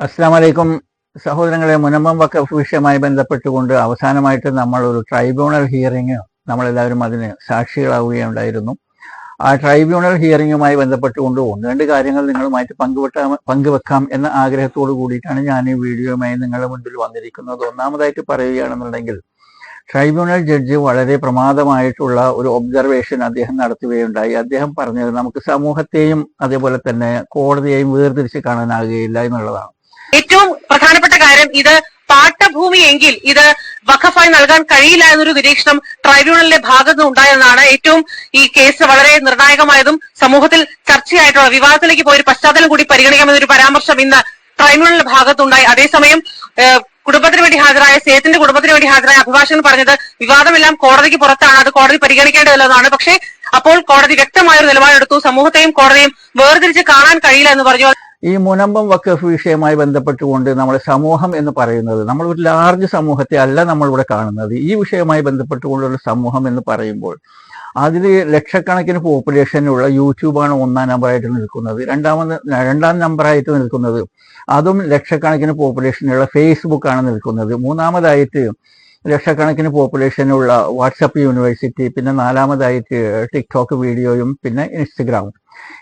അസ്സലാമു അലൈക്കും സഹോദരങ്ങളെ, മുനമ്പം വഖഫ് വിഷയവുമായി ബന്ധപ്പെട്ടുകൊണ്ട് അവസാനമായിട്ട് നമ്മൾ ഒരു ട്രൈബ്യൂണൽ ഹിയറിംഗ് നമ്മളെല്ലാവരും അതിന് സാക്ഷികളാവുകയുണ്ടായിരുന്നു. ആ ട്രൈബ്യൂണൽ ഹിയറിംഗുമായി ബന്ധപ്പെട്ടുകൊണ്ട് ഒന്ന് രണ്ട് കാര്യങ്ങൾ നിങ്ങളുമായിട്ട് പങ്കുവെക്കാം എന്ന ആഗ്രഹത്തോടു കൂടിയിട്ടാണ് ഞാൻ ഈ വീഡിയോയുമായി നിങ്ങളുടെ മുൻപിൽ വന്നിരിക്കുന്നത്. ഒന്നാമതായിട്ട് പറയുകയാണെന്നുണ്ടെങ്കിൽ, ട്രൈബ്യൂണൽ ജഡ്ജി വളരെ പ്രമാദമായിട്ടുള്ള ഒരു ഒബ്സർവേഷൻ അദ്ദേഹം നടത്തുകയുണ്ടായി. അദ്ദേഹം പറഞ്ഞത് നമുക്ക് സമൂഹത്തെയും അതേപോലെ തന്നെ കോടതിയെയും വേർതിരിച്ച് കാണാനാകുകയില്ല എന്നുള്ളതാണ്. ഏറ്റവും പ്രധാനപ്പെട്ട കാര്യം, ഇത് പാട്ടഭൂമി എങ്കിൽ ഇത് വഖഫായി നൽകാൻ കഴിയില്ല എന്നൊരു നിരീക്ഷണം ട്രൈബ്യൂണലിന്റെ ഭാഗത്ത് ഉണ്ടായെന്നാണ് ഏറ്റവും ഈ കേസ് വളരെ നിർണായകമായതും സമൂഹത്തിൽ ചർച്ചയായിട്ടുള്ള വിവാദത്തിലേക്ക് പോയൊരു പശ്ചാത്തലം കൂടി പരിഗണിക്കാമെന്നൊരു പരാമർശം ഇന്ന് ട്രൈബ്യൂണലിന്റെ ഭാഗത്തുണ്ടായി. അതേസമയം കുടുംബത്തിന് വേണ്ടി ഹാജരായ സേത്തിന്റെ കുടുംബത്തിന് വേണ്ടി ഹാജരായ അഭിഭാഷകൻ പറഞ്ഞത് വിവാദമെല്ലാം കോടതിക്ക് പുറത്താണ്, അത് കോടതി പരിഗണിക്കേണ്ടതല്ലെന്നാണ്. പക്ഷേ അപ്പോൾ കോടതി വ്യക്തമായൊരു നിലപാടെടുത്തു. സമൂഹത്തെയും കോടതിയും വേർതിരിച്ച് കാണാൻ കഴിയില്ല എന്ന് പറഞ്ഞു. ഈ മുനമ്പം വഖഫ് വിഷയവുമായി ബന്ധപ്പെട്ടുകൊണ്ട് നമ്മുടെ സമൂഹം എന്ന് പറയുന്നത്, നമ്മൾ ഒരു ലാർജ് സമൂഹത്തെ അല്ല നമ്മളിവിടെ കാണുന്നത്. ഈ വിഷയവുമായി ബന്ധപ്പെട്ടുകൊണ്ടുള്ള സമൂഹം എന്ന് പറയുമ്പോൾ അതിൽ ലക്ഷക്കണക്കിന് പോപ്പുലേഷനുള്ള യൂട്യൂബാണ് ഒന്നാം നമ്പറായിട്ട് നിൽക്കുന്നത്. രണ്ടാം നമ്പറായിട്ട് നിൽക്കുന്നത് അതും ലക്ഷക്കണക്കിന് പോപ്പുലേഷനുള്ള ഫേസ്ബുക്കാണ് നിൽക്കുന്നത്. മൂന്നാമതായിട്ട് ലക്ഷക്കണക്കിന് പോപ്പുലേഷനുള്ള വാട്സപ്പ് യൂണിവേഴ്സിറ്റി, പിന്നെ നാലാമതായിട്ട് ടിക്ടോക്ക് വീഡിയോയും പിന്നെ ഇൻസ്റ്റഗ്രാമും.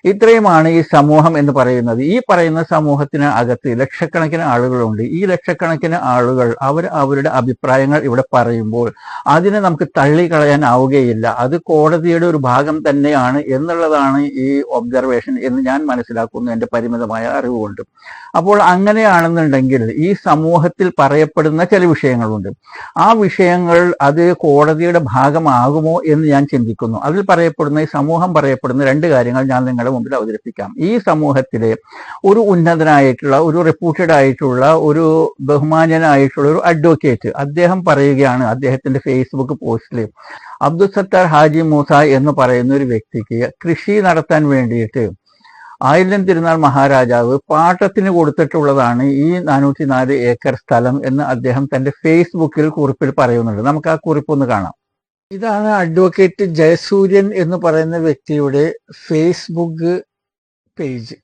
ഇത്രയുമാണ് ഈ സമൂഹം എന്ന് പറയുന്നത്. ഈ പറയുന്ന സമൂഹത്തിന് അകത്ത് ലക്ഷക്കണക്കിന് ആളുകളുണ്ട്. ഈ ലക്ഷക്കണക്കിന് ആളുകൾ അവരുടെ അഭിപ്രായങ്ങൾ ഇവിടെ പറയുമ്പോൾ അതിനെ നമുക്ക് തള്ളിക്കളയാനാവുകയില്ല. അത് കോടതിയുടെ ഒരു ഭാഗം തന്നെയാണ് എന്നുള്ളതാണ് ഈ ഒബ്സർവേഷൻ എന്ന് ഞാൻ മനസ്സിലാക്കുന്നു, എൻ്റെ പരിമിതമായ അറിവുകൊണ്ട്. അപ്പോൾ അങ്ങനെയാണെന്നുണ്ടെങ്കിൽ ഈ സമൂഹത്തിൽ പറയപ്പെടുന്ന ചില വിഷയങ്ങളുണ്ട്. ആ വിഷയങ്ങൾ അത് കോടതിയുടെ ഭാഗമാകുമോ എന്ന് ഞാൻ ചിന്തിക്കുന്നു. അതിൽ പറയപ്പെടുന്ന ഈ സമൂഹം പറയപ്പെടുന്ന രണ്ട് കാര്യങ്ങൾ ഞാൻ നിങ്ങളുടെ മുമ്പിൽ അവതരിപ്പിക്കാം. ഈ സമൂഹത്തിലെ ഒരു ഉന്നതനായിട്ടുള്ള, ഒരു റെപ്യൂട്ടഡ് ആയിട്ടുള്ള, ഒരു ബഹുമാന്യനായിട്ടുള്ള ഒരു അഡ്വക്കേറ്റ് അദ്ദേഹം പറയുകയാണ്, അദ്ദേഹത്തിന്റെ ഫേസ്ബുക്ക് പോസ്റ്റിൽ അബ്ദുൽ സത്താർ ഹാജി മൂസ എന്ന് പറയുന്ന ഒരു വ്യക്തിക്ക് കൃഷി നടത്താൻ വേണ്ടിയിട്ട് ആയില്യം തിരുനാൾ മഹാരാജാവ് പാട്ടത്തിന് കൊടുത്തിട്ടുള്ളതാണ് ഈ 404 ഏക്കർ സ്ഥലം എന്ന് അദ്ദേഹം തന്റെ ഫേസ്ബുക്കിൽ കുറിപ്പിൽ പറയുന്നുണ്ട്. നമുക്ക് ആ കുറിപ്പൊന്ന് കാണാം. ഇതാണ് അഡ്വക്കേറ്റ് ജയസൂര്യൻ എന്ന് പറയുന്ന വ്യക്തിയുടെ ഫേസ്ബുക്ക് പേജ്.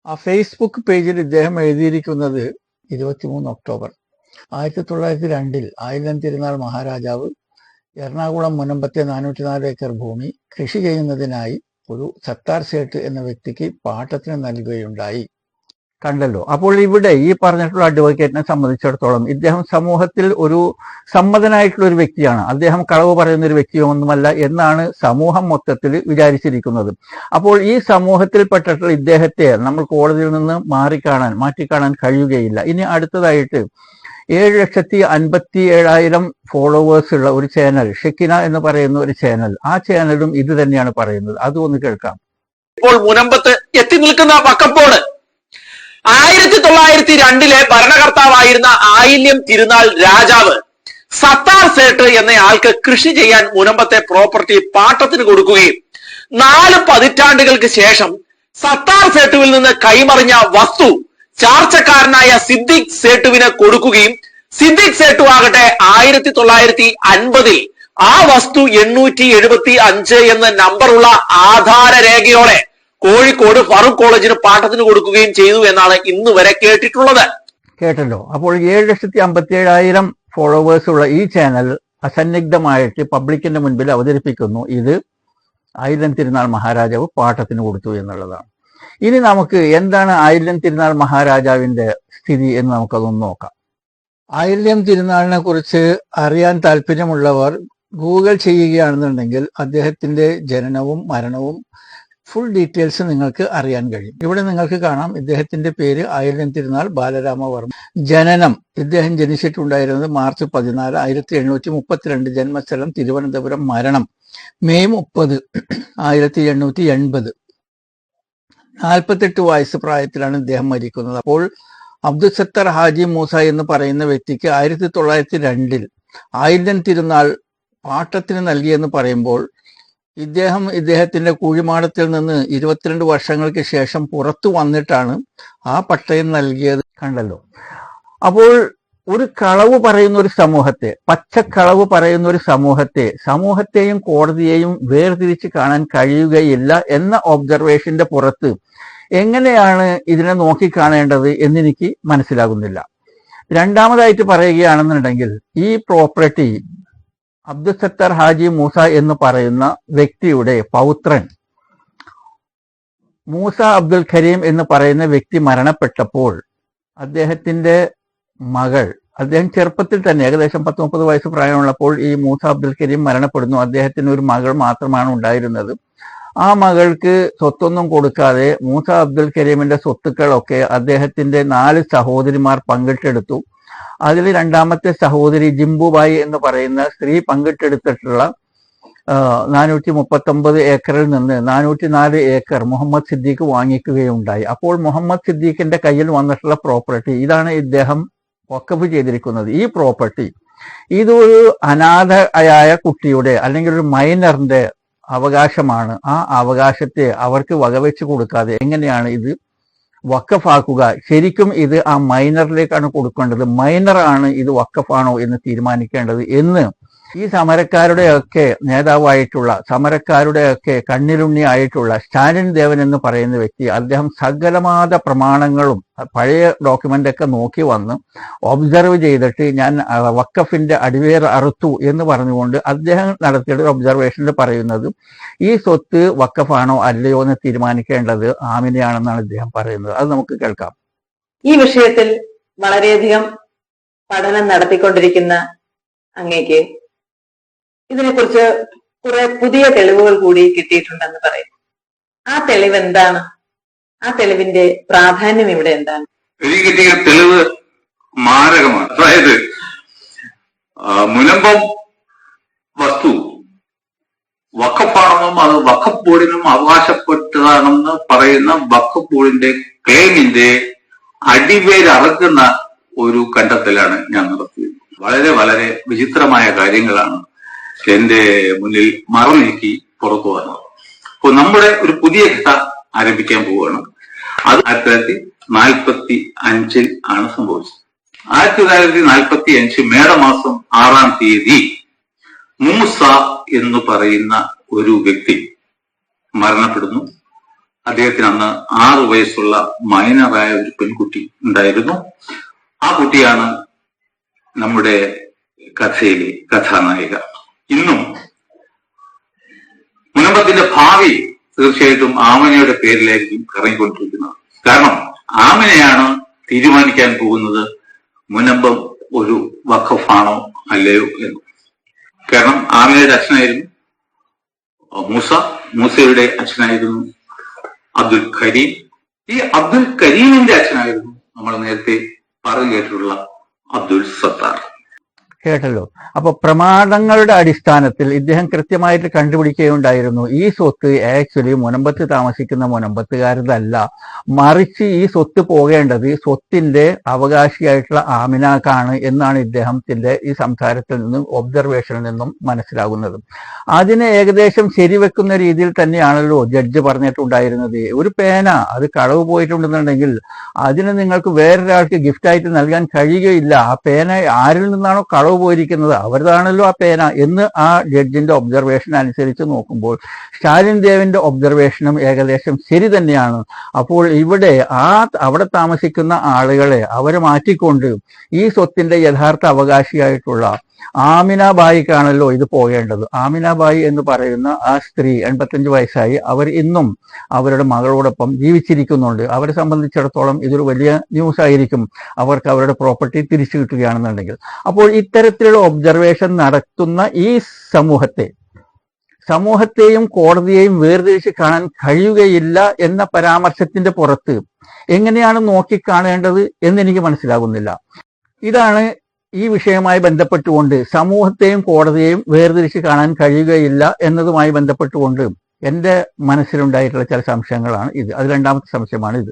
ആ ഫേസ്ബുക്ക് പേജിൽ ഇദ്ദേഹം എഴുതിയിരിക്കുന്നത് 23 ഒക്ടോബർ 1902 ആയില്യം തിരുനാൾ മഹാരാജാവ് എറണാകുളം മുനമ്പത്തെ 404 ഏക്കർ ഭൂമി കൃഷി ചെയ്യുന്നതിനായി ഒരു സത്താർ സേട്ട് എന്ന വ്യക്തിക്ക് പാട്ടത്തിന് നൽകുകയുണ്ടായി. കണ്ടല്ലോ. അപ്പോൾ ഇവിടെ ഈ പറഞ്ഞിട്ടുള്ള അഡ്വക്കേറ്റിനെ സംബന്ധിച്ചിടത്തോളം ഇദ്ദേഹം സമൂഹത്തിൽ ഒരു സമ്മതനായിട്ടുള്ള ഒരു വ്യക്തിയാണ്. അദ്ദേഹം കളവ് പറയുന്ന ഒരു വ്യക്തിയൊന്നുമല്ല എന്നാണ് സമൂഹം മൊത്തത്തിൽ വിചാരിച്ചിരിക്കുന്നത്. അപ്പോൾ ഈ സമൂഹത്തിൽപ്പെട്ടിട്ടുള്ള ഇദ്ദേഹത്തെ നമ്മൾ കോടതിയിൽ നിന്ന് മാറ്റിക്കാണാൻ കഴിയുകയില്ല. ഇനി അടുത്തതായിട്ട് 7,57,000 ഫോളോവേഴ്സ് ഉള്ള ഒരു ചാനൽ, ഷെക്കിന എന്ന് പറയുന്ന ഒരു ചാനൽ, ആ ചാനലും ഇത് തന്നെയാണ് പറയുന്നത്. അതൊന്ന് കേൾക്കാം. ഇപ്പോൾ മുനമ്പത്ത് എത്തി നിൽക്കുന്ന വഖഫ് 1902 ഭരണകർത്താവായിരുന്ന ആയില്യം തിരുനാൾ രാജാവ് സത്താർ സേട്ട് എന്നയാൾക്ക് കൃഷി ചെയ്യാൻ മുനമ്പത്തെ പ്രോപ്പർട്ടി പാട്ടത്തിന് കൊടുക്കുകയും 4 പതിറ്റാണ്ടുകൾക്ക് ശേഷം സത്താർ സേട്ടുവിൽ നിന്ന് കൈമറിഞ്ഞ വസ്തു ചാർച്ചക്കാരനായ സിദ്ദിഖ് സേട്ടുവിന് കൊടുക്കുകയും സിദ്ദിഖ് സേട്ടു ആകട്ടെ 1950 ആ വസ്തു 875 എന്ന നമ്പറുള്ള ആധാര രേഖയോടെ കോഴിക്കോട് ഫറൂഖ് കോളേജിന് പാട്ടത്തിന് കൊടുക്കുകയും ചെയ്തു എന്നാണ് ഇന്ന് വരെ കേട്ടിട്ടുള്ളത്. കേട്ടല്ലോ. അപ്പോൾ 7,57,000 ഫോളോവേഴ്സ് ഉള്ള ഈ ചാനൽ അസന്നിഗ്ധമായിട്ട് പബ്ലിക്കിന്റെ മുൻപിൽ അവതരിപ്പിക്കുന്നു ഇത് ആയില്യം തിരുനാൾ മഹാരാജാവ് പാട്ടത്തിന് കൊടുത്തു എന്നുള്ളതാണ്. ഇനി നമുക്ക് എന്താണ് ആയില്യം തിരുനാൾ മഹാരാജാവിന്റെ സ്ഥിതി എന്ന് നമുക്കതൊന്ന് നോക്കാം. ആയില്യം തിരുനാളിനെ കുറിച്ച് അറിയാൻ താല്പര്യമുള്ളവർ ഗൂഗിൾ ചെയ്യുകയാണെന്നുണ്ടെങ്കിൽ അദ്ദേഹത്തിന്റെ ജനനവും മരണവും ഫുൾ ഡീറ്റെയിൽസ് നിങ്ങൾക്ക് അറിയാൻ കഴിയും. ഇവിടെ നിങ്ങൾക്ക് കാണാം ഇദ്ദേഹത്തിന്റെ പേര് ആയില്യം തിരുനാൾ ബാലരാമവർമ്മ. ജനനം, ഇദ്ദേഹം ജനിച്ചിട്ടുണ്ടായിരുന്നത് മാർച്ച് 14, 1832. ജന്മസ്ഥലം തിരുവനന്തപുരം. മരണം മെയ് 30, 1880. 48 വയസ്സ് പ്രായത്തിലാണ് ഇദ്ദേഹം മരിക്കുന്നത്. അപ്പോൾ അബ്ദുൽ സത്താർ ഹാജി മൂസ എന്ന് പറയുന്ന വ്യക്തിക്ക് 1902 ആയില്യം തിരുനാൾ പാട്ടത്തിന് നൽകിയെന്ന് പറയുമ്പോൾ ഇദ്ദേഹത്തിന്റെ കുഴിമാടത്തിൽ നിന്ന് 22 വർഷങ്ങൾക്ക് ശേഷം പുറത്തു വന്നിട്ടാണ് ആ പട്ടയം നൽകിയത്. കണ്ടല്ലോ. അപ്പോൾ ഒരു കളവ് പറയുന്ന ഒരു സമൂഹത്തെ, പച്ചക്കളവ് പറയുന്ന ഒരു സമൂഹത്തെയും കോടതിയെയും വേർതിരിച്ച് കാണാൻ കഴിയുകയില്ല എന്ന ഒബ്സർവേഷന്റെ പുറത്ത് എങ്ങനെയാണ് ഇതിനെ നോക്കിക്കാണേണ്ടത് എന്നെനിക്ക് മനസ്സിലാകുന്നില്ല. രണ്ടാമതായിട്ട് പറയുകയാണെന്നുണ്ടെങ്കിൽ, ഈ പ്രോപ്പർട്ടി അബ്ദുൽ സത്താർ ഹാജി മൂസ എന്ന് പറയുന്ന വ്യക്തിയുടെ പൗത്രൻ മൂസ അബ്ദുൽ കരീം എന്ന് പറയുന്ന വ്യക്തി മരണപ്പെട്ടപ്പോൾ അദ്ദേഹത്തിന്റെ മകൾ, അദ്ദേഹം ചെറുപ്പത്തിൽ തന്നെ ഏകദേശം 19 വയസ്സ് പ്രായമുള്ളപ്പോൾ ഈ മൂസ അബ്ദുൽ കരീം മരണപ്പെടുന്നു. അദ്ദേഹത്തിന് ഒരു മകൾ മാത്രമാണ് ഉണ്ടായിരുന്നത്. ആ മകൾക്ക് സ്വത്തൊന്നും കൊടുക്കാതെ മൂസ അബ്ദുൽ കരീമിന്റെ സ്വത്തുക്കളൊക്കെ അദ്ദേഹത്തിന്റെ 4 സഹോദരിമാർ പങ്കിട്ടെടുത്തു. അതിൽ രണ്ടാമത്തെ സഹോദരി ജിംബുബായി എന്ന് പറയുന്ന സ്ത്രീ പങ്കിട്ടെടുത്തിട്ടുള്ള 439 ഏക്കറിൽ നിന്ന് 404 ഏക്കർ മുഹമ്മദ് സിദ്ദീഖ് വാങ്ങിക്കുകയുണ്ടായി. അപ്പോൾ മുഹമ്മദ് സിദ്ദീഖിന്റെ കയ്യിൽ വന്നിട്ടുള്ള പ്രോപ്പർട്ടി ഇതാണ് ഇദ്ദേഹം വഖഫ് ചെയ്തിരിക്കുന്നത്. ഈ പ്രോപ്പർട്ടി ഇതൊരു അനാഥയായ കുട്ടിയുടെ അല്ലെങ്കിൽ ഒരു മൈനറിന്റെ അവകാശമാണ്. ആ അവകാശത്തെ അവർക്ക് വകവെച്ച് കൊടുക്കാതെ എങ്ങനെയാണ് ഇത് വഖഫാക്കുക? ശരിക്കും ഇത് ആ മൈനറിലേക്കാണ് കൊടുക്കേണ്ടത്. മൈനറാണ് ഇത് വഖഫാണോ എന്ന് തീരുമാനിക്കേണ്ടത് എന്ന് ഈ സമരക്കാരുടെയൊക്കെ നേതാവായിട്ടുള്ള, സമരക്കാരുടെയൊക്കെ കണ്ണിലുണ്ണി ആയിട്ടുള്ള സ്റ്റാലിൻ ദേവൻ എന്ന് പറയുന്ന വ്യക്തി, അദ്ദേഹം സകലമാന പ്രമാണങ്ങളും പഴയ ഡോക്യുമെന്റ് ഒക്കെ നോക്കി വന്ന് ഒബ്സർവ് ചെയ്തിട്ട് ഞാൻ വഖഫിന്റെ അടിവേർ അറുത്തു എന്ന് പറഞ്ഞുകൊണ്ട് അദ്ദേഹം നടത്തിയ ഒബ്സർവേഷനിൽ പറയുന്നത് ഈ സ്വത്ത് വഖഫാണോ അല്ലയോ എന്ന് തീരുമാനിക്കേണ്ടത് ആമിനെയാണെന്നാണ് അദ്ദേഹം പറയുന്നത്. അത് നമുക്ക് കേൾക്കാം. ഈ വിഷയത്തിൽ വളരെയധികം പഠനം നടത്തിക്കൊണ്ടിരിക്കുന്ന അങ്ങേക്ക് ഇതിനെക്കുറിച്ച് കുറെ പുതിയ തെളിവുകൾ കൂടി കിട്ടിയിട്ടുണ്ടെന്ന് പറയുന്നു. ആ തെളിവ് എന്താണ്? ആ തെളിവിന്റെ പ്രാധാന്യം ഇവിടെ എന്താണ്? എനിക്ക് കിട്ടിയ തെളിവ് മാരകമാണ്. അതായത് മുനമ്പം വസ്തു വഖഫാണെന്നും അത് വഖഫ് ബോർഡിനും അവകാശപ്പെട്ടതാണെന്ന് പറയുന്ന വഖഫ് ബോർഡിന്റെ ക്ലെയിമിന്റെ അടിവേരറുക്കുന്ന ഒരു കണ്ടെത്തലാണ് ഞാൻ നടത്തിയത്. വളരെ വളരെ വിചിത്രമായ കാര്യങ്ങളാണ് എന്റെ മുന്നിൽ മറനീക്കി പുറത്തു വന്നത്. അപ്പോൾ നമ്മുടെ ഒരു പുതിയ കഥ ആരംഭിക്കാൻ പോവുകയാണ്. അത് 1945 ആണ് സംഭവിച്ചത്. 1945 മേടമാസം 6-ാം തീയതി മൂസ എന്ന് പറയുന്ന ഒരു വ്യക്തി മരണപ്പെടുന്നു. അദ്ദേഹത്തിന് അന്ന് 6 വയസ്സുള്ള മൈനറായ ഒരു പെൺകുട്ടി ഉണ്ടായിരുന്നു. ആ കുട്ടിയാണ് നമ്മുടെ കഥയിലെ കഥാനായിക. ഇന്നും മുനമ്പത്തിന്റെ ഭാവി തീർച്ചയായിട്ടും ആമനയുടെ പേരിലായിരിക്കും കറങ്ങിക്കൊണ്ടിരിക്കുന്നത്. കാരണം ആമനയാണ് തീരുമാനിക്കാൻ പോകുന്നത് മുനമ്പം ഒരു വഖഫാണോ അല്ലയോ എന്ന്. കാരണം ആമനയുടെ അച്ഛനായിരുന്നു മൂസ, മൂസയുടെ അച്ഛനായിരുന്നു അബ്ദുൽ കരീം. ഈ അബ്ദുൽ കരീമിന്റെ അച്ഛനായിരുന്നു നമ്മൾ നേരത്തെ പറഞ്ഞു കേട്ടിട്ടുള്ള അബ്ദുൽ സത്താർ. കേട്ടല്ലോ. അപ്പൊ പ്രമാണങ്ങളുടെ അടിസ്ഥാനത്തിൽ ഇദ്ദേഹം കൃത്യമായിട്ട് കണ്ടുപിടിക്കുകയുണ്ടായിരുന്നു ഈ സ്വത്ത് ആക്ച്വലി മുനമ്പത്ത് താമസിക്കുന്ന മുനമ്പത്തുകാരതല്ല, മറിച്ച് ഈ സ്വത്ത് പോകേണ്ടത് സ്വത്തിന്റെ അവകാശിയായിട്ടുള്ള ആമിനാക്കാണ് എന്നാണ് ഇദ്ദേഹത്തിന്റെ ഈ സംസാരത്തിൽ നിന്നും ഒബ്സർവേഷനിൽ നിന്നും മനസ്സിലാകുന്നത്. അതിനെ ഏകദേശം ശരിവെക്കുന്ന രീതിയിൽ തന്നെയാണല്ലോ ജഡ്ജ് പറഞ്ഞിട്ടുണ്ടായിരുന്നത്. ഒരു പേന അത് കളവ് പോയിട്ടുണ്ടെന്നുണ്ടെങ്കിൽ അതിന് നിങ്ങൾക്ക് വേറൊരാൾക്ക് ഗിഫ്റ്റായിട്ട് നൽകാൻ കഴിയുകയില്ല. ആ പേന ആരിൽ നിന്നാണോ കളവ് പോയിരിക്കുന്നത് അവരതാണല്ലോ ആ പേന എന്ന് ആ ജഡ്ജിന്റെ ഒബ്സർവേഷൻ അനുസരിച്ച് നോക്കുമ്പോൾ സ്റ്റാലിൻ ദേവിന്റെ ഒബ്സർവേഷനും ഏകദേശം ശരി തന്നെയാണ്. അപ്പോൾ ഇവിടെ അവിടെ താമസിക്കുന്ന ആളുകളെ അവരെ മാറ്റിക്കൊണ്ട് ഈ സ്വത്തിന്റെ യഥാർത്ഥ അവകാശിയായിട്ടുള്ള ആമിനാബായിക്കാണല്ലോ ഇത് പോകേണ്ടത്. ആമിനാബായി എന്ന് പറയുന്ന ആ സ്ത്രീ 85 വയസ്സായി. അവർ ഇന്നും അവരുടെ മകളോടൊപ്പം ജീവിച്ചിരിക്കുന്നുണ്ട്. അവരെ സംബന്ധിച്ചിടത്തോളം ഇതൊരു വലിയ ന്യൂസ് ആയിരിക്കും അവർക്ക് അവരുടെ പ്രോപ്പർട്ടി തിരിച്ചു കിട്ടുകയാണെന്നുണ്ടെങ്കിൽ. അപ്പോൾ ഇത്തരത്തിലുള്ള ഒബ്സർവേഷൻ നടത്തുന്ന ഈ സമൂഹത്തെയും കോടതിയെയും വേർതിരിച്ച് കാണാൻ കഴിയുകയില്ല എന്ന പരാമർശത്തിന്റെ പുറത്ത് എങ്ങനെയാണ് നോക്കിക്കാണേണ്ടത് എന്നെനിക്ക് മനസ്സിലാകുന്നില്ല. ഇതാണ് ഈ വിഷയവുമായി ബന്ധപ്പെട്ടുകൊണ്ട് സമൂഹത്തെയും കോടതിയെയും വേർതിരിച്ച് കാണാൻ കഴിയുകയില്ല എന്നതുമായി ബന്ധപ്പെട്ടുകൊണ്ട് എൻ്റെ മനസ്സിലുണ്ടായിട്ടുള്ള ചില സംശയങ്ങളാണ് ഇത്. അത് രണ്ടാമത്തെ സംശയമാണ് ഇത്.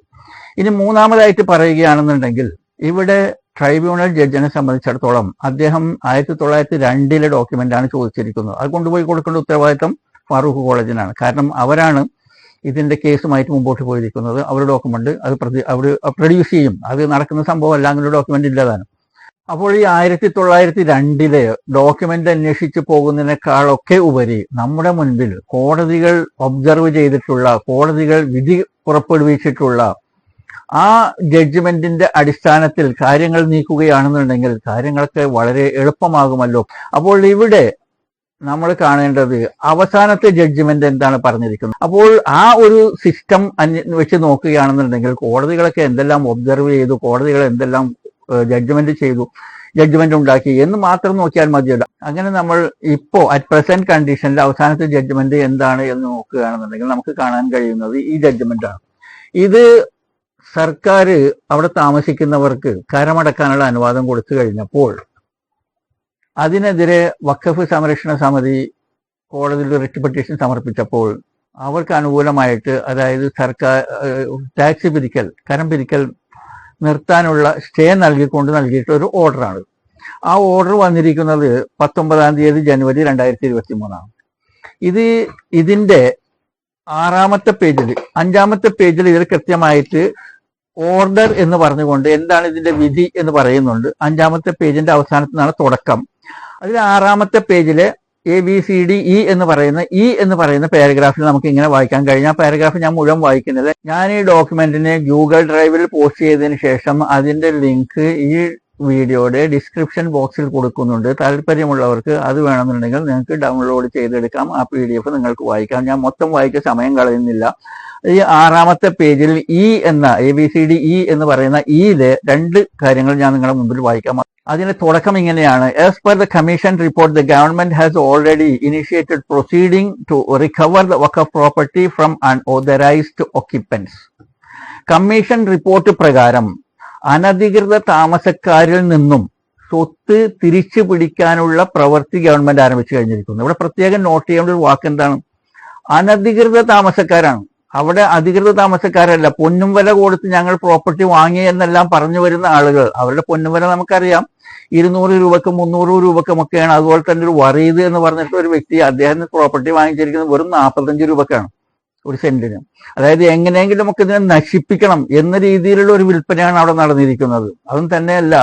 ഇനി മൂന്നാമതായിട്ട് പറയുകയാണെന്നുണ്ടെങ്കിൽ ഇവിടെ ട്രൈബ്യൂണൽ ജഡ്ജിനെ സംബന്ധിച്ചിടത്തോളം അദ്ദേഹം 1902 ഡോക്യുമെന്റാണ് ചോദിച്ചിരിക്കുന്നത്. അത് കൊണ്ടുപോയി കൊടുക്കേണ്ട ഉത്തരവാദിത്തം ഫാറൂഖ് കോളേജിനാണ്. കാരണം അവരാണ് ഇതിന്റെ കേസുമായിട്ട് മുമ്പോട്ട് പോയിരിക്കുന്നത്. അവർ ഡോക്യുമെന്റ് അത് അവർ പ്രൊഡ്യൂസ് ചെയ്യും. അത് നടക്കുന്ന സംഭവമല്ല, അങ്ങനെ ഡോക്യുമെന്റ് ഇല്ലതാണ്. അപ്പോൾ ഈ 1902 ഡോക്യുമെന്റ് അന്വേഷിച്ചു പോകുന്നതിനേക്കാളൊക്കെ ഉപരി നമ്മുടെ മുൻപിൽ കോടതികൾ ഒബ്സർവ് ചെയ്തിട്ടുള്ള, കോടതികൾ വിധി പുറപ്പെടുവിച്ചിട്ടുള്ള ആ ജഡ്ജ്മെന്റിന്റെ അടിസ്ഥാനത്തിൽ കാര്യങ്ങൾ നീക്കുകയാണെന്നുണ്ടെങ്കിൽ കാര്യങ്ങളൊക്കെ വളരെ എളുപ്പമാകുമല്ലോ. അപ്പോൾ ഇവിടെ നമ്മൾ കാണേണ്ടത് അവസാനത്തെ ജഡ്ജ്മെന്റ് എന്താണ് പറഞ്ഞിരിക്കുന്നത്. അപ്പോൾ ആ ഒരു സിസ്റ്റം വെച്ച് നോക്കുകയാണെന്നുണ്ടെങ്കിൽ കോടതികളൊക്കെ എന്തെല്ലാം ഒബ്സർവ് ചെയ്തു, കോടതികൾ എന്തെല്ലാം ജഡ്ജ്മെന്റ് ഉണ്ടാക്കി എന്ന് മാത്രം നോക്കിയാൽ മതിയല്ല. അങ്ങനെ നമ്മൾ ഇപ്പോ അറ്റ് പ്രസന്റ് കണ്ടീഷനിൽ അവസാനത്തെ ജഡ്ജ്മെന്റ് എന്താണ് എന്ന് നോക്കുകയാണെന്നുണ്ടെങ്കിൽ നമുക്ക് കാണാൻ കഴിയുന്നത് ഈ ജഡ്ജ്മെന്റ് ആണ്. ഇത് സർക്കാർ അവിടെ താമസിക്കുന്നവർക്ക് കരമടക്കാനുള്ള അനുവാദം കൊടുത്തു കഴിഞ്ഞപ്പോൾ അതിനെതിരെ വഖഫ് സംരക്ഷണ സമിതി കോടതിയിൽ റിട്ട് പെറ്റീഷൻ സമർപ്പിച്ചപ്പോൾ അവർക്ക് അനുകൂലമായിട്ട്, അതായത് സർക്കാർ ടാക്സ് പിരിക്കൽ, കരം പിരിക്കൽ നിർത്താനുള്ള സ്റ്റേ നൽകിയിട്ട് ഒരു ഓർഡറാണ്. ആ ഓർഡർ വന്നിരിക്കുന്നത് 19 തീയതി ജനുവരി 2023. ഇതിന്റെ 6-ാമത്തെ പേജിൽ, 5-ാമത്തെ പേജിൽ ഇതിൽ കൃത്യമായിട്ട് ഓർഡർ എന്ന് പറഞ്ഞുകൊണ്ട് എന്താണ് ഇതിന്റെ വിധി എന്ന് പറയുന്നുണ്ട്. 5-ാമത്തെ പേജിന്റെ അവസാനത്തിൽ നിന്നാണ് തുടക്കം. അതിൽ 6-ാമത്തെ പേജിലെ ABCDE എന്ന് പറയുന്ന പാരഗ്രാഫിൽ നമുക്ക് ഇങ്ങനെ വായിക്കാൻ കഴിഞ്ഞ പാരഗ്രാഫ് ഞാൻ മുഴുവൻ വായിക്കുന്നത്. ഞാൻ ഈ ഡോക്യുമെന്റിനെ ഗൂഗിൾ ഡ്രൈവിൽ പോസ്റ്റ് ചെയ്തതിന് ശേഷം അതിന്റെ ലിങ്ക് ഈ വീഡിയോയുടെ ഡിസ്ക്രിപ്ഷൻ ബോക്സിൽ കൊടുക്കുന്നുണ്ട്. താല്പര്യമുള്ളവർക്ക് അത് വേണമെന്നുണ്ടെങ്കിൽ നിങ്ങൾക്ക് ഡൗൺലോഡ് ചെയ്തെടുക്കാം. ആ PDF നിങ്ങൾക്ക് വായിക്കാം. ഞാൻ മൊത്തം വായിച്ച സമയം കളയുന്നില്ല. ഈ 6-ാമത്തെ പേജിൽ ABCDE എന്ന് പറയുന്ന ഇയിലെ 2 കാര്യങ്ങൾ ഞാൻ നിങ്ങളുടെ മുമ്പിൽ വായിക്കാം. അതിന്റെ തുടക്കം ഇങ്ങനെയാണ്. As per the commission report, the government has already initiated proceeding to recover the Waqf property from unauthorized occupants. Commission report പ്രകാരം അനധികൃത താമസക്കാരിൽ നിന്നും സ്വത്ത് തിരിച്ചു പിടിക്കാനുള്ള പ്രവൃത്തി ഗവൺമെന്റ് ആരംഭിച്ചു കഴിഞ്ഞിരിക്കുന്നു. ഇവിടെ പ്രത്യേകം നോട്ട് ചെയ്യേണ്ട ഒരു വാക്ക് എന്താണ്? അനധികൃത താമസക്കാരാണ്. അവിടെ അധികൃത താമസക്കാരല്ല. പൊന്നും വില കൊടുത്ത് ഞങ്ങൾ പ്രോപ്പർട്ടി വാങ്ങി എന്നെല്ലാം പറഞ്ഞു വരുന്ന ആളുകൾ, അവരുടെ പൊന്നും വില നമുക്കറിയാം, 200 രൂപക്കും 300 രൂപക്കും ഒക്കെയാണ്. അതുപോലെ തന്നെ ഒരു വറീദ് എന്ന് പറഞ്ഞിട്ട് ഒരു വ്യക്തി, അദ്ദേഹത്തിന് പ്രോപ്പർട്ടി വാങ്ങിച്ചിരിക്കുന്നത് വെറും 45 രൂപക്കാണ് ഒരു സെന്റിന്. അതായത് എങ്ങനെയെങ്കിലും ഒക്കെ ഇതിനെ നശിപ്പിക്കണം എന്ന രീതിയിലുള്ള ഒരു വിൽപ്പനയാണ് അവിടെ നടന്നിരിക്കുന്നത്. അതും തന്നെയല്ല,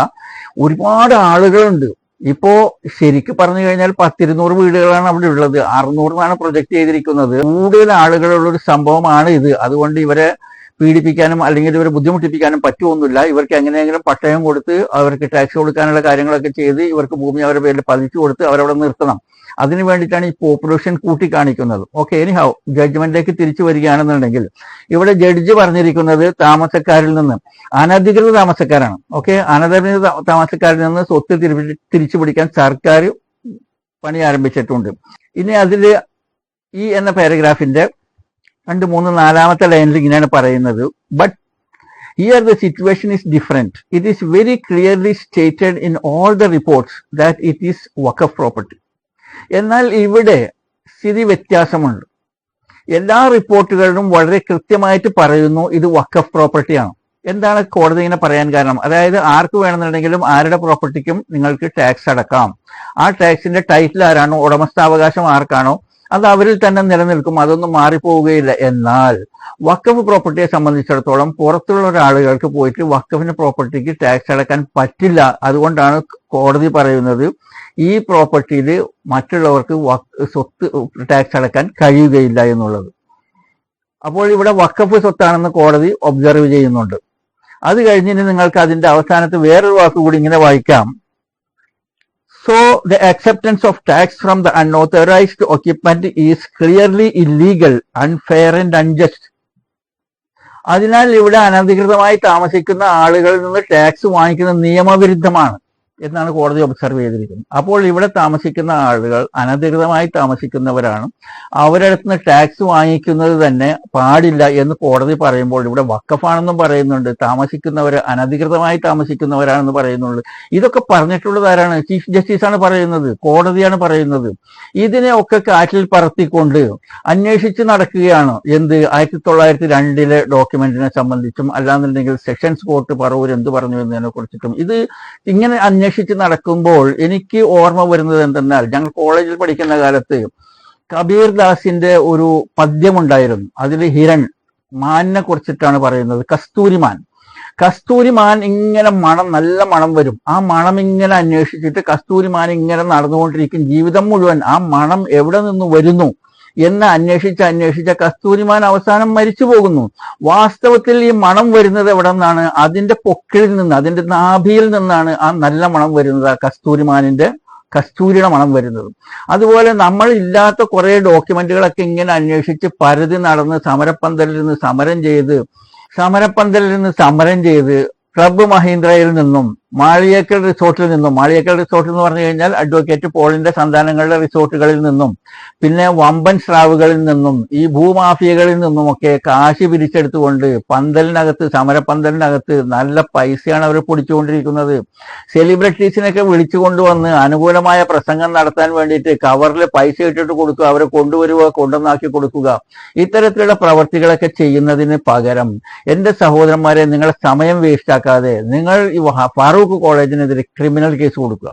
ഒരുപാട് ആളുകളുണ്ട്. ഇപ്പോ ശരിക്കും പറഞ്ഞു കഴിഞ്ഞാൽ 10-200 വീടുകളാണ് അവിടെ ഉള്ളത്. 600 പ്രൊജക്ട് ചെയ്തിരിക്കുന്നത്. കൂടുതൽ ആളുകളുള്ള ഒരു സംഭവമാണ് ഇത്. അതുകൊണ്ട് ഇവരെ പീഡിപ്പിക്കാനും അല്ലെങ്കിൽ ഇവരെ ബുദ്ധിമുട്ടിപ്പിക്കാനും പറ്റുമൊന്നുമില്ല. ഇവർക്ക് എങ്ങനെയെങ്കിലും പട്ടയം കൊടുത്ത് അവർക്ക് ടാക്സ് കൊടുക്കാനുള്ള കാര്യങ്ങളൊക്കെ ചെയ്ത് ഇവർക്ക് ഭൂമി അവരുടെ പേരിൽ പതിച്ചു കൊടുത്ത് അവരവിടെ നിർത്തണം. അതിനു വേണ്ടിയിട്ടാണ് ഈ പോപ്പുലേഷൻ കൂട്ടിക്കാണിക്കുന്നത്. ഓക്കെ, എനിഹൗ ജഡ്ജ്മെന്റിലേക്ക് തിരിച്ചു വരികയാണെന്നുണ്ടെങ്കിൽ ഇവിടെ ജഡ്ജി പറഞ്ഞിരിക്കുന്നത് താമസക്കാരിൽ നിന്ന്, അനധികൃത താമസക്കാരാണ്. ഓക്കെ, അനധികൃത താമസക്കാരിൽ നിന്ന് സ്വത്ത് തിരിച്ചു പിടിക്കാൻ സർക്കാർ പണി ആരംഭിച്ചിട്ടുണ്ട്. ഇനി അതിൽ ഈ എന്ന പാരഗ്രാഫിന്റെ 2, 3, 4-ാമത്തെ ലൈനിൽ ഇങ്ങനെയാണ് പറയുന്നത്. But here the situation is different. It is very clearly stated in all the reports that it is Waqf property. എന്നാൽ ഇവിടെ സ്ഥിതി വ്യത്യാസമുണ്ട്. എല്ലാ റിപ്പോർട്ടുകളിലും വളരെ കൃത്യമായിട്ട് പറയുന്നു ഇത് വഖഫ് പ്രോപ്പർട്ടിയാണ്. എന്താണ് കോടതി ഇങ്ങനെ പറയാൻ കാരണം? അതായത് ആർക്ക് വേണമെന്നുണ്ടെങ്കിലും ആരുടെ പ്രോപ്പർട്ടിക്കും നിങ്ങൾക്ക് ടാക്സ് അടക്കാം. ആ ടാക്സിന്റെ ടൈറ്റിൽ ആരാണോ, ഉടമസ്ഥാവകാശം ആർക്കാണോ, അത് അവരിൽ തന്നെ നിലനിൽക്കും. അതൊന്നും മാറിപ്പോവുകയില്ല. എന്നാൽ വഖഫ് പ്രോപ്പർട്ടിയെ സംബന്ധിച്ചിടത്തോളം പുറത്തുള്ള ഒരാളുകൾക്ക് പോയിട്ട് വഖഫിന്റെ പ്രോപ്പർട്ടിക്ക് ടാക്സ് അടക്കാൻ പറ്റില്ല. അതുകൊണ്ടാണ് കോടതി പറയുന്നത് ഈ പ്രോപ്പർട്ടിയിൽ മറ്റുള്ളവർക്ക് സ്വത്ത് ടാക്സ് അടക്കാൻ കഴിയുകയില്ല എന്നുള്ളത്. അപ്പോൾ ഇവിടെ വഖഫ് സ്വത്താണെന്ന് കോടതി ഒബ്സർവ് ചെയ്യുന്നുണ്ട്. അത് കഴിഞ്ഞിട്ട് നിങ്ങൾക്ക് അതിന്റെ അവസാനത്ത് വേറൊരു വാക്ക് കൂടി ഇങ്ങനെ വായിക്കാം. So the acceptance of tax from the unauthorized occupant is clearly illegal, unfair and unjust. അതിനാൽ ഇവിടെ അനധികൃതമായി താമസിക്കുന്ന ആളുകളിൽ നിന്ന് ടാക്സ് വാങ്ങിക്കുന്നത് നിയമവിരുദ്ധമാണ് എന്നാണ് കോടതി ഒബ്സർവ് ചെയ്തിരിക്കുന്നത്. അപ്പോൾ ഇവിടെ താമസിക്കുന്ന ആളുകൾ അനധികൃതമായി താമസിക്കുന്നവരാണ്. അവരുടെ അടുത്ത് നിന്ന് ടാക്സ് വാങ്ങിക്കുന്നത് തന്നെ പാടില്ല എന്ന് കോടതി പറയുമ്പോൾ ഇവിടെ വഖഫാണെന്നും പറയുന്നുണ്ട്, താമസിക്കുന്നവർ അനധികൃതമായി താമസിക്കുന്നവരാണെന്ന് പറയുന്നുള്ളൂ. ഇതൊക്കെ പറഞ്ഞിട്ടുള്ളത് ആരാണ്? ചീഫ് ജസ്റ്റിസ് ആണ് പറയുന്നത്, കോടതിയാണ് പറയുന്നത്. ഇതിനെ ഒക്കെ കാറ്റിൽ പറത്തിക്കൊണ്ട് അന്വേഷിച്ച് നടക്കുകയാണ്. എന്ത് 1902 ഡോക്യുമെന്റിനെ സംബന്ധിച്ചും അല്ലാന്നുണ്ടെങ്കിൽ സെഷൻസ് കോർട്ട് പറവൂർ എന്ത് പറഞ്ഞു എന്നതിനെ കുറിച്ചിട്ടും. ഇത് ഇങ്ങനെ അന്വേഷിച്ച് നടക്കുമ്പോൾ എനിക്ക് ഓർമ്മ വരുന്നത് എന്തെന്നാൽ, ഞങ്ങൾ കോളേജിൽ പഠിക്കുന്ന കാലത്ത് കബീർ ദാസിന്റെ ഒരു പദ്യമുണ്ടായിരുന്നു. അതിൽ ഹിരൺ മാനിനെ കുറിച്ചിട്ടാണ് പറയുന്നത്. കസ്തൂരിമാൻ ഇങ്ങനെ നല്ല മണം വരും. ആ മണം ഇങ്ങനെ അന്വേഷിച്ചിട്ട് കസ്തൂരിമാൻ ഇങ്ങനെ നടന്നുകൊണ്ടിരിക്കും ജീവിതം മുഴുവൻ. ആ മണം എവിടെ നിന്ന് വരുന്നു എന്ന് അന്വേഷിച്ച കസ്തൂരിമാൻ അവസാനം മരിച്ചു പോകുന്നു. വാസ്തവത്തിൽ ഈ മണം വരുന്നത് എവിടെ നിന്നാണ്? അതിന്റെ പൊക്കിളിൽ നിന്ന്, അതിന്റെ നാഭിയിൽ നിന്നാണ് ആ നല്ല മണം വരുന്നത്, ആ കസ്തൂരിയുടെ മണം വരുന്നത്. അതുപോലെ നമ്മൾ ഇല്ലാത്ത കുറെ ഡോക്യുമെന്റുകളൊക്കെ ഇങ്ങനെ അന്വേഷിച്ച് പരതി നടന്ന് സമരപ്പന്തലിൽ നിന്ന് സമരം ചെയ്ത് ക്ലബ്ബ് മഹീന്ദ്രയിൽ നിന്നും മാളിയേക്കൽ റിസോർട്ടിൽ എന്ന് പറഞ്ഞു കഴിഞ്ഞാൽ അഡ്വക്കേറ്റ് പോളിന്റെ സന്താനങ്ങളുടെ റിസോർട്ടുകളിൽ നിന്നും പിന്നെ വമ്പൻ സ്രാവുകളിൽ നിന്നും ഈ ഭൂമാഫിയകളിൽ നിന്നുമൊക്കെ കാശ് പിരിച്ചെടുത്തുകൊണ്ട് സമരപ്പന്തലിനകത്ത് നല്ല പൈസയാണ് അവർ പൊടിച്ചുകൊണ്ടിരിക്കുന്നത്. സെലിബ്രിറ്റീസിനൊക്കെ വിളിച്ചുകൊണ്ടുവന്ന് അനുകൂലമായ പ്രസംഗം നടത്താൻ വേണ്ടിയിട്ട് കവറിൽ പൈസ ഇട്ടിട്ട് കൊടുക്കുക, അവരെ കൊണ്ടുവന്നാക്കി കൊടുക്കുക. ഇത്തരത്തിലുള്ള പ്രവർത്തികളൊക്കെ ചെയ്യുന്നതിന് പകരം എന്റെ സഹോദരന്മാരെ, നിങ്ങളെ സമയം വേസ്റ്റ് ആക്കാതെ നിങ്ങൾ ഈ ഫാറൂഖ് കോളേജിനെതിരെ ക്രിമിനൽ കേസ് കൊടുക്കുക.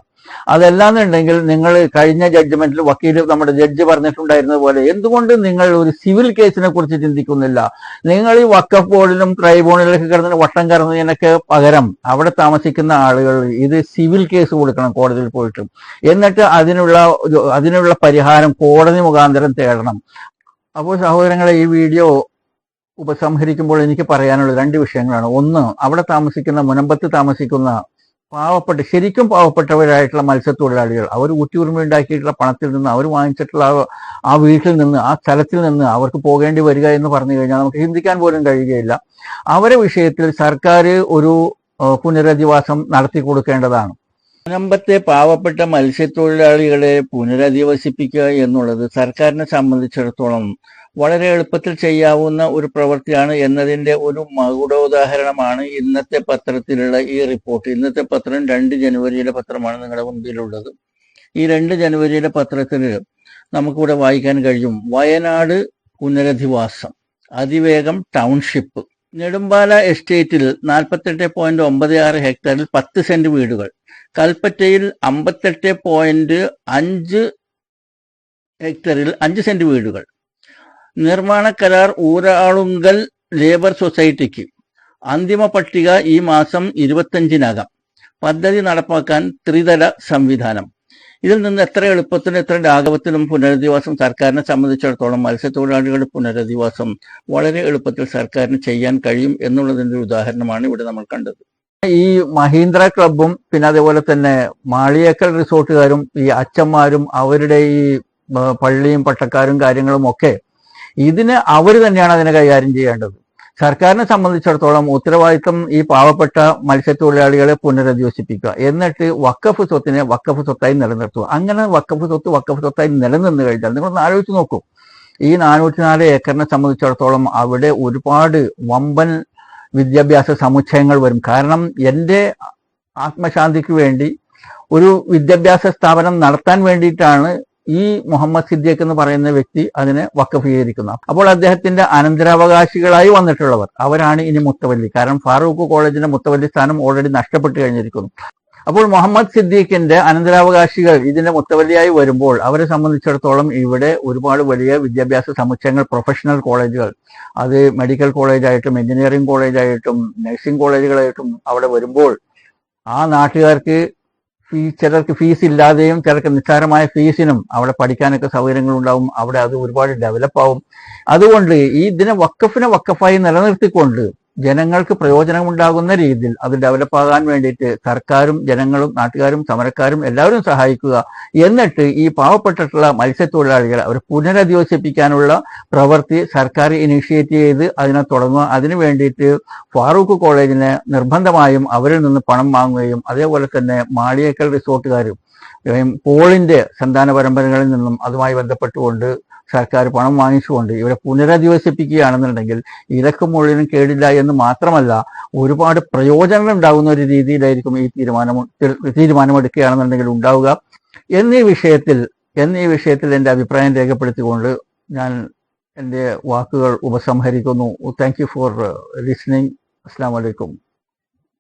അതല്ലാന്നുണ്ടെങ്കിൽ നിങ്ങൾ കഴിഞ്ഞ ജഡ്ജ്മെന്റിൽ നമ്മുടെ ജഡ്ജി പറഞ്ഞിട്ടുണ്ടായിരുന്നത് പോലെ എന്തുകൊണ്ട് നിങ്ങൾ ഒരു സിവിൽ കേസിനെ കുറിച്ച് ചിന്തിക്കുന്നില്ല? നിങ്ങൾ ഈ വഖഫ് ബോർഡിലും ട്രൈബ്യൂണലിലൊക്കെ കിടന്ന് വട്ടം കറങ്ങുന്നതിനൊക്കെ പകരം അവിടെ താമസിക്കുന്ന ആളുകൾ ഇത് സിവിൽ കേസ് കൊടുക്കണം കോടതിയിൽ പോയിട്ട്. എന്നിട്ട് അതിനുള്ള പരിഹാരം കോടതി മുഖാന്തരം തേടണം. അപ്പോൾ സഹോദരങ്ങളെ, ഈ വീഡിയോ ഉപസംഹരിക്കുമ്പോൾ എനിക്ക് പറയാനുള്ള രണ്ട് വിഷയങ്ങളാണ്. ഒന്ന്, അവിടെ മുനമ്പത്ത് താമസിക്കുന്ന ശരിക്കും പാവപ്പെട്ടവരായിട്ടുള്ള മത്സ്യത്തൊഴിലാളികൾ, അവർ ഊറ്റിയുറുമ്പി ഉണ്ടാക്കിയിട്ടുള്ള പണത്തിൽ നിന്ന്, അവർ വാങ്ങിച്ചിട്ടുള്ള ആ വീട്ടിൽ നിന്ന്, ആ സ്ഥലത്തിൽ നിന്ന് അവർക്ക് പോകേണ്ടി വരിക എന്ന് പറഞ്ഞു കഴിഞ്ഞാൽ നമുക്ക് ചിന്തിക്കാൻ പോലും കഴിയുകയില്ല. അവരെ വിഷയത്തിൽ സർക്കാർ ഒരു പുനരധിവാസം നടത്തി കൊടുക്കേണ്ടതാണ്. മുനമ്പത്തെ പാവപ്പെട്ട മത്സ്യത്തൊഴിലാളികളെ പുനരധിവസിപ്പിക്കുക എന്നുള്ളത് സർക്കാരിനെ സംബന്ധിച്ചിടത്തോളം വളരെ എളുപ്പത്തിൽ ചെയ്യാവുന്ന ഒരു പ്രവൃത്തിയാണ് എന്നതിൻ്റെ ഒരു മകുടോദാഹരണമാണ് ഇന്നത്തെ പത്രത്തിലുള്ള ഈ റിപ്പോർട്ട്. ഇന്നത്തെ പത്രം 2 ജനുവരിയിലെ പത്രമാണ് നിങ്ങളുടെ മുൻപിലുള്ളത്. ഈ 2 ജനുവരിയിലെ പത്രത്തിൽ നമുക്കിവിടെ വായിക്കാൻ കഴിയും: വയനാട് പുനരധിവാസം, അതിവേഗം ടൗൺഷിപ്പ്. നെടുമ്പാല എസ്റ്റേറ്റിൽ 48.96 ഹെക്ടറിൽ 10 സെന്റ് വീടുകൾ, കൽപ്പറ്റയിൽ 58.5 ഹെക്ടറിൽ 5 സെന്റ് വീടുകൾ. നിർമ്മാണ കരാർ ഊരാളുങ്കൽ ലേബർ സൊസൈറ്റിക്ക്. അന്തിമ പട്ടിക ഈ മാസം 25-നകം. പദ്ധതി നടപ്പാക്കാൻ ത്രിതല സംവിധാനം. ഇതിൽ നിന്ന് എത്ര എളുപ്പത്തിലും എത്ര ലാഘവത്തിലും പുനരധിവാസം സർക്കാരിനെ സംബന്ധിച്ചിടത്തോളം മത്സ്യത്തൊഴിലാളികളുടെ പുനരധിവാസം വളരെ എളുപ്പത്തിൽ സർക്കാരിന് ചെയ്യാൻ കഴിയും എന്നുള്ളതിൻ്റെ ഒരു ഉദാഹരണമാണ് ഇവിടെ നമ്മൾ കണ്ടത്. ഈ മഹീന്ദ്ര ക്ലബും പിന്നെ അതേപോലെ തന്നെ മാളിയേക്കൽ റിസോർട്ടുകാരും ഈ അച്ഛന്മാരും അവരുടെ ഈ പള്ളിയും പട്ടക്കാരും കാര്യങ്ങളും ഒക്കെ ഇതിന് അവർ തന്നെയാണ് അതിനെ കൈകാര്യം ചെയ്യേണ്ടത്. സർക്കാരിനെ സംബന്ധിച്ചിടത്തോളം ഉത്തരവാദിത്വം ഈ പാവപ്പെട്ട മത്സ്യത്തൊഴിലാളികളെ പുനരധിവസിപ്പിക്കുക, എന്നിട്ട് വഖഫ് സ്വത്തിനെ വഖഫ് സ്വത്തായി നിലനിർത്തുക. അങ്ങനെ വഖഫ് സ്വത്തായി നിലനിന്ന് കഴിഞ്ഞാൽ നിങ്ങളൊന്ന് ആലോചിച്ച് നോക്കൂ, ഈ 404 ഏക്കറിനെ സംബന്ധിച്ചിടത്തോളം അവിടെ ഒരുപാട് വമ്പൻ വിദ്യാഭ്യാസ സമുച്ചയങ്ങൾ വരും. കാരണം എൻ്റെ ആത്മശാന്തിക്ക് വേണ്ടി ഒരു വിദ്യാഭ്യാസ സ്ഥാപനം നടത്താൻ വേണ്ടിയിട്ടാണ് ഈ മുഹമ്മദ് സിദ്ദീഖ് എന്ന് പറയുന്ന വ്യക്തി അതിനെ വഖഫ് ചെയ്തിരിക്കുന്നത്. അപ്പോൾ അദ്ദേഹത്തിന്റെ അനന്തരാവകാശികളായി വന്നിട്ടുള്ളവർ അവരാണ് ഇനി മുത്തവല്ലി. കാരണം ഫാറൂഖ് കോളേജിന്റെ മുത്തവല്ലി സ്ഥാനം ഓൾറെഡി നഷ്ടപ്പെട്ട് കഴിഞ്ഞിരിക്കുന്നു. അപ്പോൾ മുഹമ്മദ് സിദ്ദീഖിന്റെ അനന്തരാവകാശികൾ ഇതിന്റെ മുത്തവല്ലിയായി വരുമ്പോൾ അവരെ സംബന്ധിച്ചിടത്തോളം ഇവിടെ ഒരുപാട് വലിയ വിദ്യാഭ്യാസ സമുച്ചയങ്ങൾ, പ്രൊഫഷണൽ കോളേജുകൾ, അത് മെഡിക്കൽ കോളേജായിട്ടും എഞ്ചിനീയറിംഗ് കോളേജായിട്ടും നഴ്സിംഗ് കോളേജുകളായിട്ടും അവിടെ വരുമ്പോൾ ആ നാട്ടുകാർക്ക് ചിലർക്ക് ഫീസ് ഇല്ലാതെയും ചിലർക്ക് നിസ്സാരമായ ഫീസിനും അവിടെ പഠിക്കാനൊക്കെ സൗകര്യങ്ങൾ ഉണ്ടാവും. അവിടെ അത് ഒരുപാട് ഡെവലപ്പാവും. അതുകൊണ്ട് ഈ ഇതിനെ വഖഫായി നിലനിർത്തിക്കൊണ്ട് ജനങ്ങൾക്ക് പ്രയോജനമുണ്ടാകുന്ന രീതിയിൽ അത് ഡെവലപ്പാകാൻ വേണ്ടിയിട്ട് സർക്കാരും ജനങ്ങളും നാട്ടുകാരും സമരക്കാരും എല്ലാവരും സഹായിക്കുക. എന്നിട്ട് ഈ പാവപ്പെട്ടിട്ടുള്ള മത്സ്യത്തൊഴിലാളികളെ അവർ പുനരധിവസിപ്പിക്കാനുള്ള പ്രവൃത്തി സർക്കാർ ഇനിഷ്യേറ്റ് ചെയ്ത് അതിനെ തുടങ്ങുക. അതിനു വേണ്ടിയിട്ട് ഫാറൂഖ് കോളേജിനെ നിർബന്ധമായും അവരിൽ നിന്ന് പണം വാങ്ങുകയും അതേപോലെ തന്നെ മാളിയേക്കൽ റിസോർട്ടുകാരും പോളിന്റെ സന്താന പരമ്പരകളിൽ നിന്നും അതുമായി ബന്ധപ്പെട്ടുകൊണ്ട് സർക്കാർ പണം വാങ്ങിച്ചുകൊണ്ട് ഇവരെ പുനരധിവസിപ്പിക്കുകയാണെന്നുണ്ടെങ്കിൽ ഇതൊക്കെ മുഴുവനും കേടില്ല എന്ന് മാത്രമല്ല ഒരുപാട് പ്രയോജനങ്ങൾ ഉണ്ടാകുന്ന ഒരു രീതിയിലായിരിക്കും ഈ തീരുമാനമെടുക്കുകയാണെന്നുണ്ടെങ്കിൽ ഉണ്ടാവുക. എന്നീ വിഷയത്തിൽ എൻ്റെ അഭിപ്രായം രേഖപ്പെടുത്തിക്കൊണ്ട് ഞാൻ എൻ്റെ വാക്കുകൾ ഉപസംഹരിക്കുന്നു. Thank you for listening. അസ്സലാമു അലൈക്കും.